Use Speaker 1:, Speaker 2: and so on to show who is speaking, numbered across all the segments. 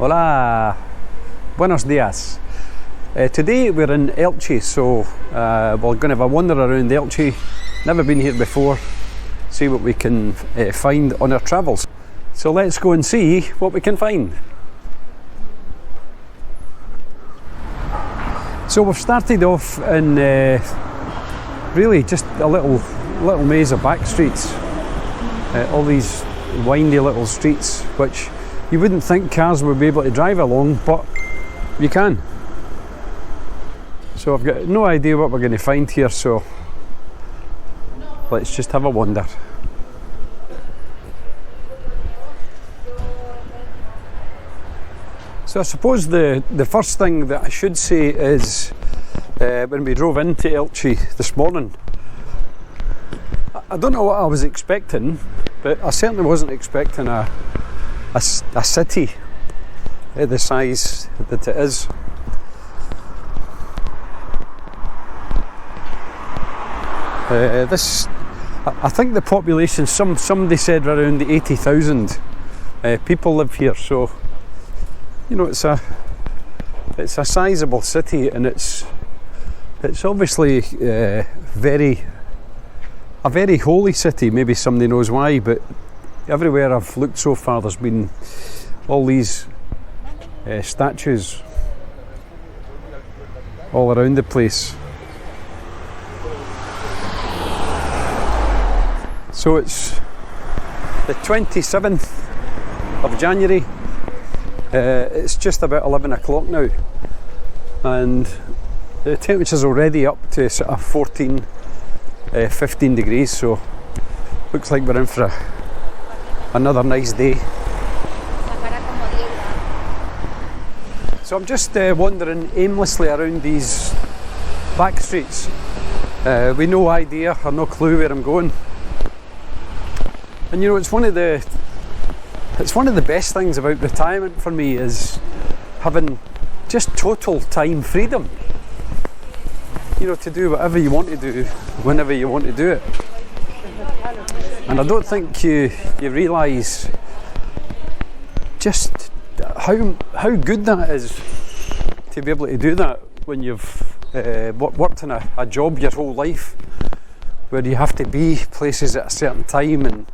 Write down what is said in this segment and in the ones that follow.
Speaker 1: Hola, buenos dias. Today we're in Elche, so we're going to have a wander around Elche. Never been here before. See what we can find on our travels. So let's go and see what we can find. So we've started off in really just a little maze of back streets. All these windy little streets which you wouldn't think cars would be able to drive along, but you can. So I've got no idea what we're going to find here, so let's just have a wander. So I suppose the first thing that I should say is when we drove into Elche this morning, I don't know what I was expecting, but I certainly wasn't expecting a city the size that it is. I think the population, somebody said around 80,000 people live here, so you know it's a sizable city, and it's obviously a very holy city. Maybe somebody knows why, but everywhere I've looked so far there's been all these statues all around the place. So it's the 27th of January, it's just about 11 o'clock now, and the temperature's already up to sort of 14, 15 degrees, so looks like we're in for another nice day. So I'm just wandering aimlessly around these back streets with no idea or no clue where I'm going. And you know, it's one of the best things about retirement for me is having just total time freedom. You know, to do whatever you want to do, whenever you want to do it. And I don't think you realise just how good that is to be able to do that when you've worked in a job your whole life, where you have to be places at a certain time and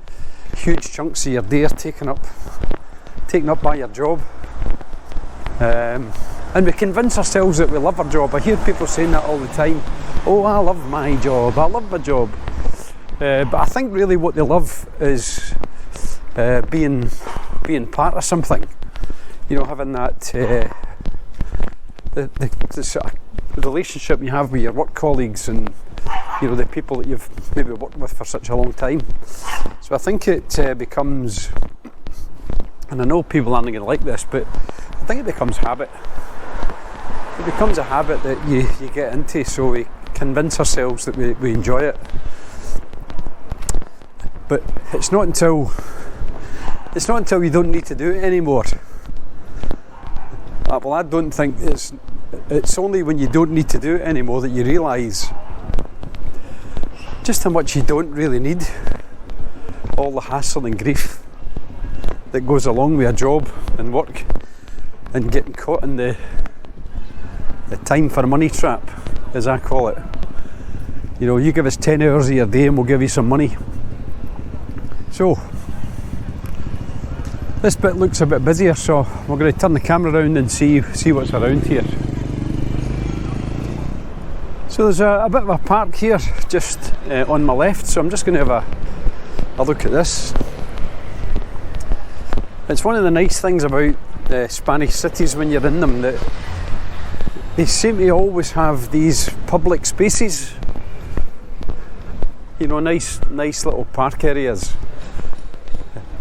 Speaker 1: huge chunks of your day are taken up by your job, and we convince ourselves that we love our job. I hear people saying that all the time. Oh, I love my job, I love my job, but I think really what they love is being part of something, you know, having that the sort of relationship you have with your work colleagues and, you know, the people that you've maybe worked with for such a long time. So I think it becomes, and I know people aren't going to like this, but I think it becomes habit. It becomes a habit that you get into, so we convince ourselves that we enjoy it. But it's not until you don't need to do it anymore. Well, I don't think it's only when you don't need to do it anymore that you realise just how much you don't really need all the hassle and grief that goes along with a job and work and getting caught in the time for money trap, as I call it. You know, you give us 10 hours of your day and we'll give you some money. So this bit looks a bit busier, so we're going to turn the camera around and see what's around here. So there's a bit of a park here just on my left, so I'm just going to have a look at this. It's one of the nice things about Spanish cities when you're in them, that they seem to always have these public spaces, you know, nice little park areas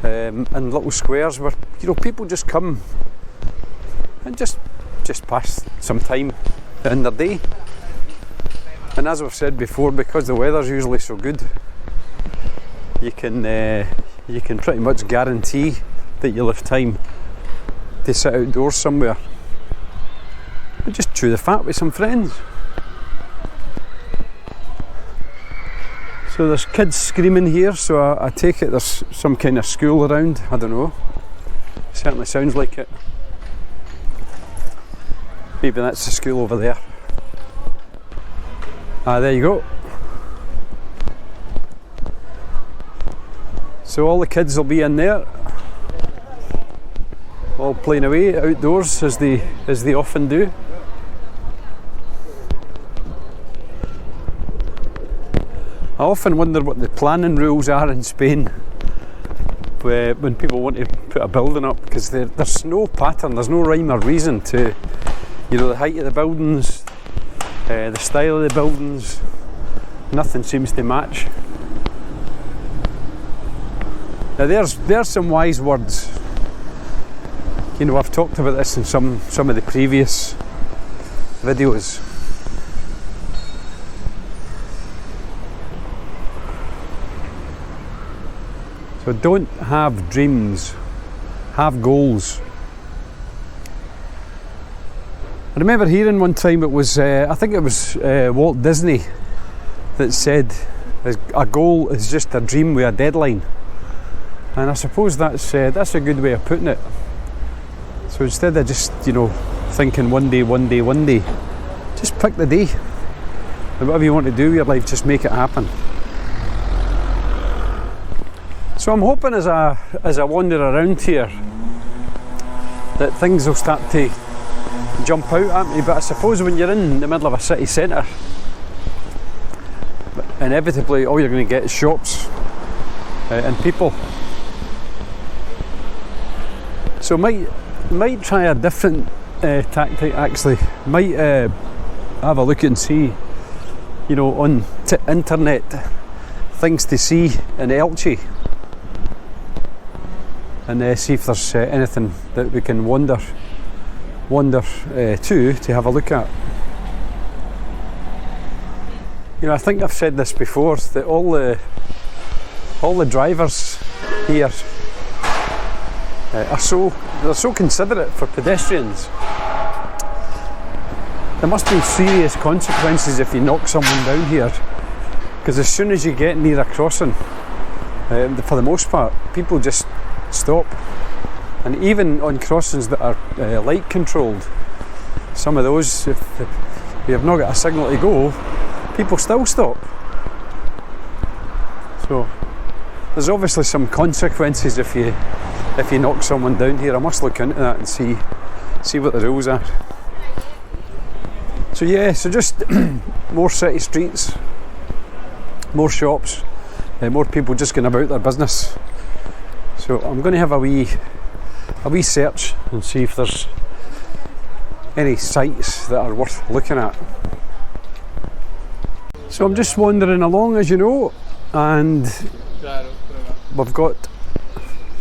Speaker 1: and little squares where, you know, people just come and just pass some time in their day. And as we've said before, because the weather's usually so good, you can pretty much guarantee that you'll have time to sit outdoors somewhere and just chew the fat with some friends. So there's kids screaming here, so I take it there's some kind of school around, I don't know. Certainly sounds like it. Maybe that's the school over there. Ah, there you go. So all the kids will be in there, all playing away outdoors as they often do. I often wonder what the planning rules are in Spain when people want to put a building up, because there's no pattern, there's no rhyme or reason to, you know, the height of the buildings, the style of the buildings. Nothing seems to match. Now there's some wise words. You know, I've talked about this in some of the previous videos. So don't have dreams, have goals. I remember hearing one time, it was I think it was Walt Disney that said a goal is just a dream with a deadline. And I suppose that's a good way of putting it. So instead of just, you know, thinking one day, just pick the day. And whatever you want to do with your life, just make it happen. So I'm hoping as I wander around here that things will start to jump out at me, but I suppose when you're in the middle of a city centre, inevitably all you're going to get is shops and people. So might try a different tactic actually. Might have a look and see, you know, on internet, things to see in Elche, and see if there's anything that we can wander to have a look at. You know, I think I've said this before, that all the drivers here they're so considerate for pedestrians. There must be serious consequences if you knock someone down here, because as soon as you get near a crossing, for the most part, people just stop. And even on crossings that are light controlled, some of those, if you have not got a signal to go, people still stop. So there's obviously some consequences if you knock someone down here. I must look into that and see what the rules are. So yeah, so just more city streets, more shops, more people just going about their business. So I'm going to have a wee search and see if there's any sites that are worth looking at. So I'm just wandering along, as you know, and we've got,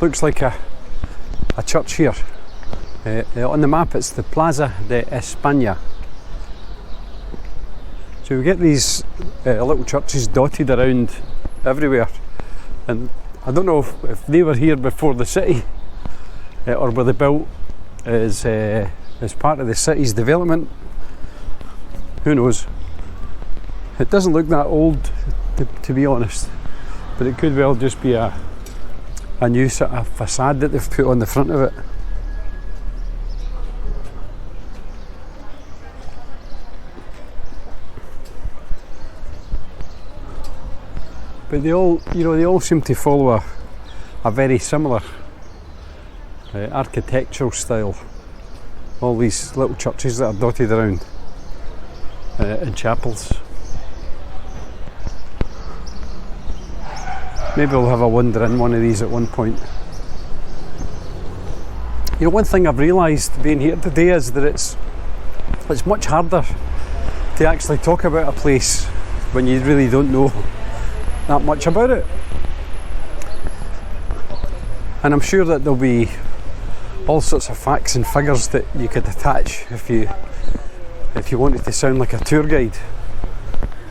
Speaker 1: looks like a church here. On the map it's the Plaza de España. So we get these little churches dotted around everywhere, and I don't know if they were here before the city or were they built as part of the city's development. Who knows? It doesn't look that old, to be honest, but it could well just be a new sort of facade that they've put on the front of it. But they all seem to follow a very similar architectural style. All these little churches that are dotted around and chapels. Maybe we'll have a wander in one of these at one point. You know, one thing I've realised being here today is that it's much harder to actually talk about a place when you really don't know that much about it. And I'm sure that there'll be all sorts of facts and figures that you could attach if you wanted to sound like a tour guide.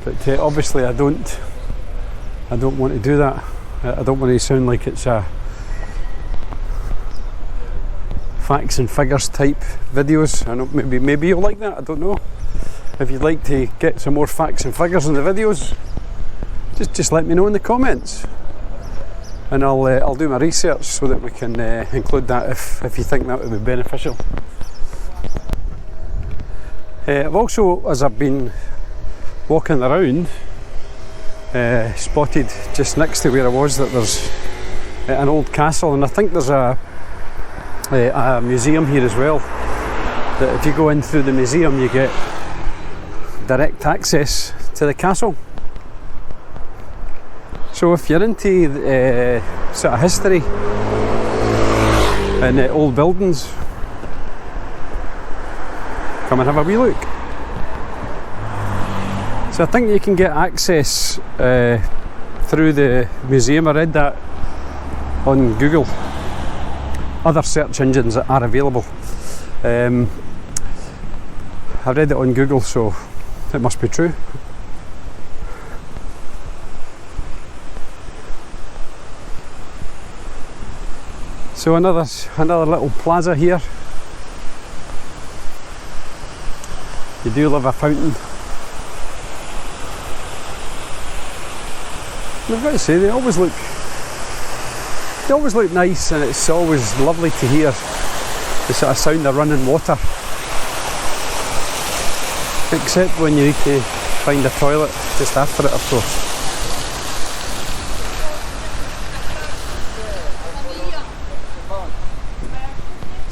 Speaker 1: But obviously I don't want to do that. I don't want to sound like it's a facts and figures type videos. I know maybe you'll like that, I don't know. If you'd like to get some more facts and figures in the videos, just let me know in the comments, and I'll do my research so that we can include that if you think that would be beneficial. I've also, as I've been walking around, spotted just next to where I was that there's an old castle, and I think there's a museum here as well. That if you go in through the museum, you get direct access to the castle. So if you're into sort of history and old buildings, come and have a wee look. So I think you can get access through the museum. I read that on Google. Other search engines are available. I read it on Google, so it must be true. So another little plaza here. You do love a fountain. I've got to say, they always look nice, and it's always lovely to hear the sort of sound of running water. Except when you need to find a toilet just after it, of course.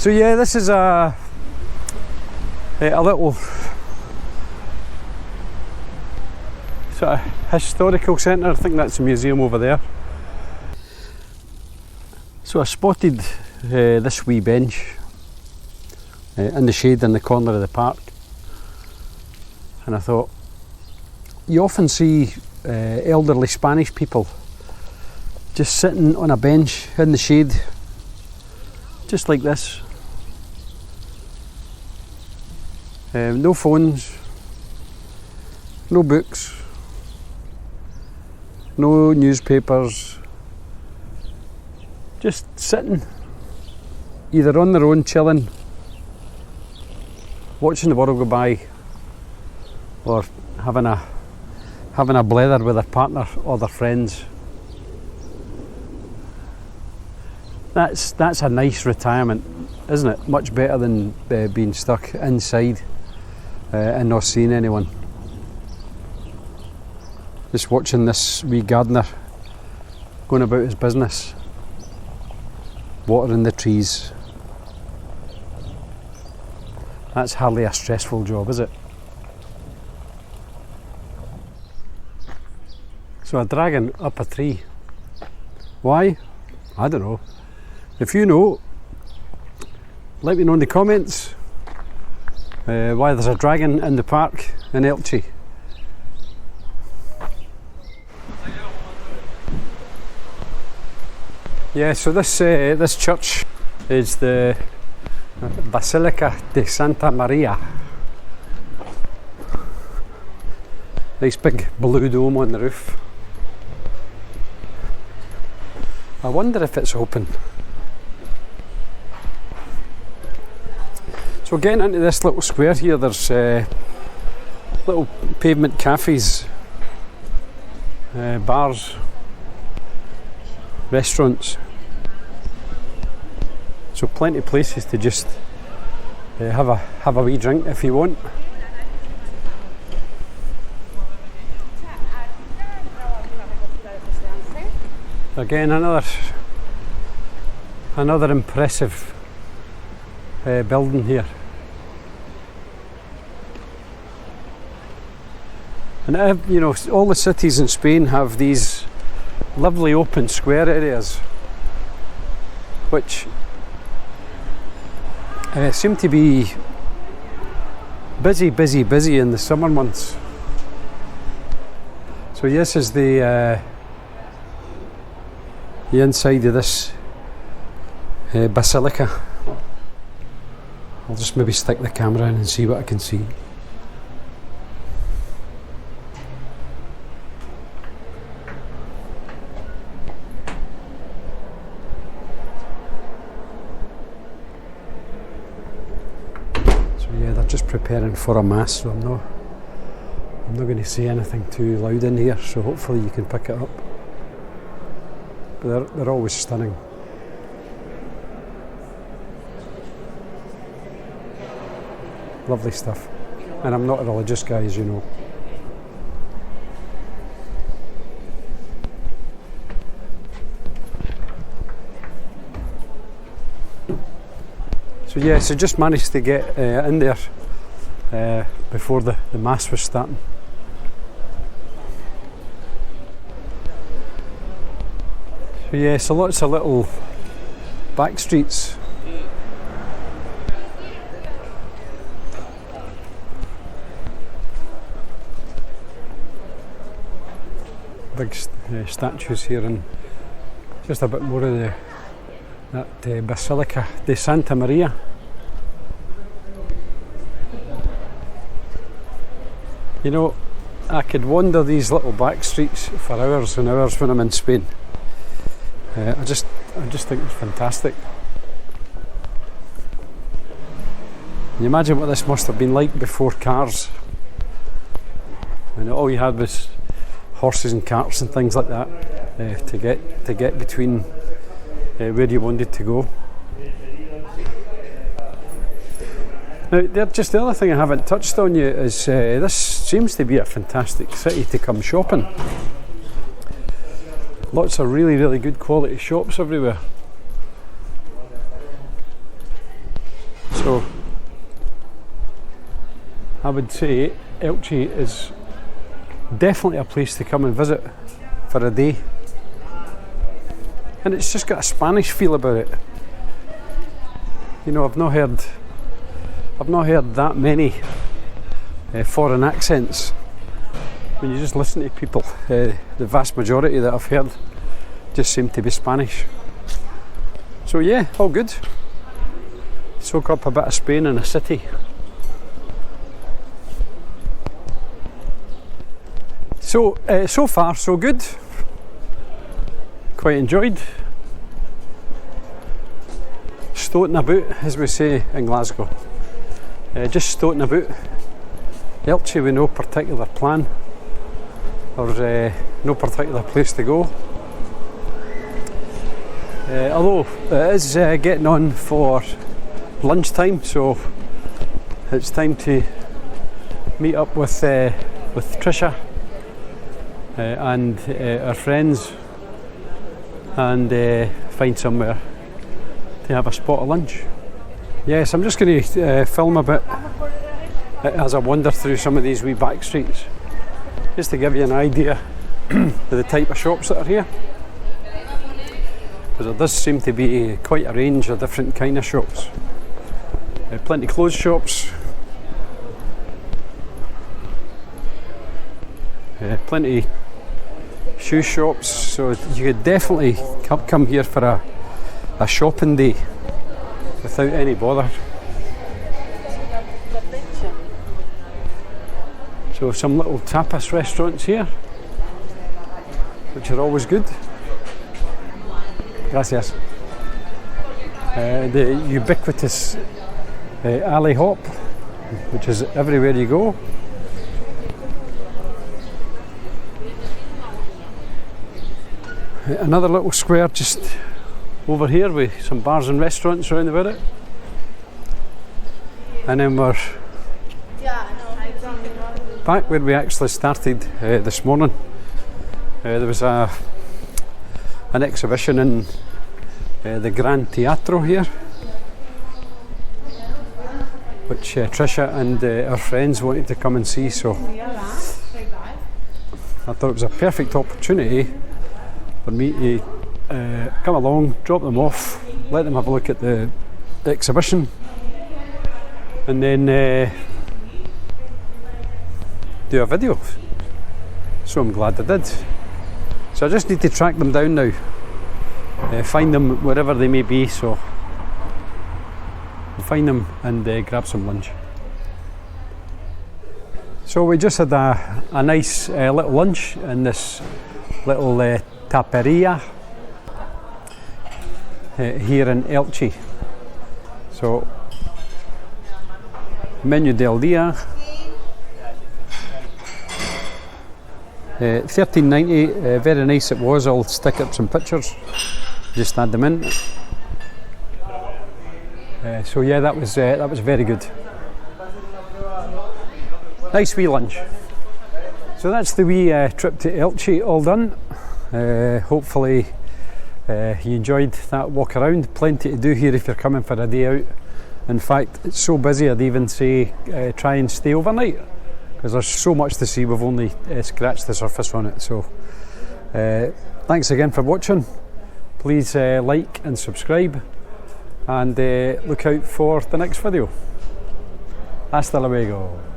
Speaker 1: So yeah, this is a little sort of historical centre. I think that's a museum over there. So I spotted this wee bench in the shade in the corner of the park, and I thought, you often see elderly Spanish people just sitting on a bench in the shade, just like this. No phones, no books, no newspapers, just sitting, either on their own, chilling, watching the world go by, or having a blether with their partner or their friends. That's a nice retirement, isn't it? Much better than being stuck inside and not seeing anyone. Just watching this wee gardener going about his business, watering the trees. That's hardly a stressful job, is it? So a dragon up a tree. Why? I don't know. If you know, let me know in the comments why there's a dragon in the park in Elche. Yeah, so this church is the Basilica de Santa Maria. Nice big blue dome on the roof. I wonder if it's open. So getting into this little square here, there's little pavement cafes, bars, restaurants. So plenty of places to just have a wee drink if you want. Again, another impressive building here. And you know, all the cities in Spain have these lovely open square areas, which seem to be busy in the summer months. So this is the inside of this basilica. I'll just maybe stick the camera in and see what I can see. Just preparing for a mass, so I'm not going to say anything too loud in here, so hopefully you can pick it up. But they're always stunning. Lovely stuff. and I'm not a religious guy, as you know. So yeah, so just managed to get in there before the mass was starting. So yeah, so lots of little back streets. Big statues here, and just a bit more of that Basilica de Santa Maria. You know, I could wander these little back streets for hours and hours when I'm in Spain. I just think it's fantastic. Can you imagine what this must have been like before cars? And all you had was horses and carts and things like that to get between where you wanted to go. Now, just the other thing I haven't touched on yet is this seems to be a fantastic city to come shopping. Lots of really, really good quality shops everywhere. So I would say Elche is definitely a place to come and visit for a day. And it's just got a Spanish feel about it. You know, I've not heard that many foreign accents. When you just listen to people, the vast majority that I've heard just seem to be Spanish. So yeah, all good. Soak up a bit of Spain in a city. So, so far so good. Quite enjoyed. Stoating about, as we say in Glasgow. Just stoating about. Elche with no particular plan or no particular place to go. Although it is getting on for lunchtime, so it's time to meet up with Trisha and our friends and find somewhere to have a spot of lunch. Yes, I'm just going to film a bit as I wander through some of these wee back streets, just to give you an idea of the type of shops that are here, because there does seem to be quite a range of different kind of shops. Plenty of clothes shops, plenty shoe shops, so you could definitely come here for a shopping day without any bother. So some little tapas restaurants here, which are always good. Gracias. The ubiquitous alley hop, which is everywhere you go. Another little square just over here with some bars and restaurants around about it. And then we're back where we actually started this morning. There was an exhibition in the Gran Teatro here, which Trisha and our friends wanted to come and see, so I thought it was a perfect opportunity for me to come along, drop them off, let them have a look at the exhibition, and then do a video. So I'm glad I did. So I just need to track them down now, find them wherever they may be, so I'll find them and grab some lunch. So we just had a nice little lunch in this little taperia here in Elche. So menu del dia, $13.90, very nice it was. I'll stick up some pictures, just add them in. So yeah, that was very good. Nice wee lunch. So that's the wee trip to Elche all done. Hopefully you enjoyed that walk around. Plenty to do here if you're coming for a day out. In fact, it's so busy I'd even say try and stay overnight, because there's so much to see. We've only scratched the surface on it. So thanks again for watching. Please like and subscribe, and look out for the next video. Hasta luego.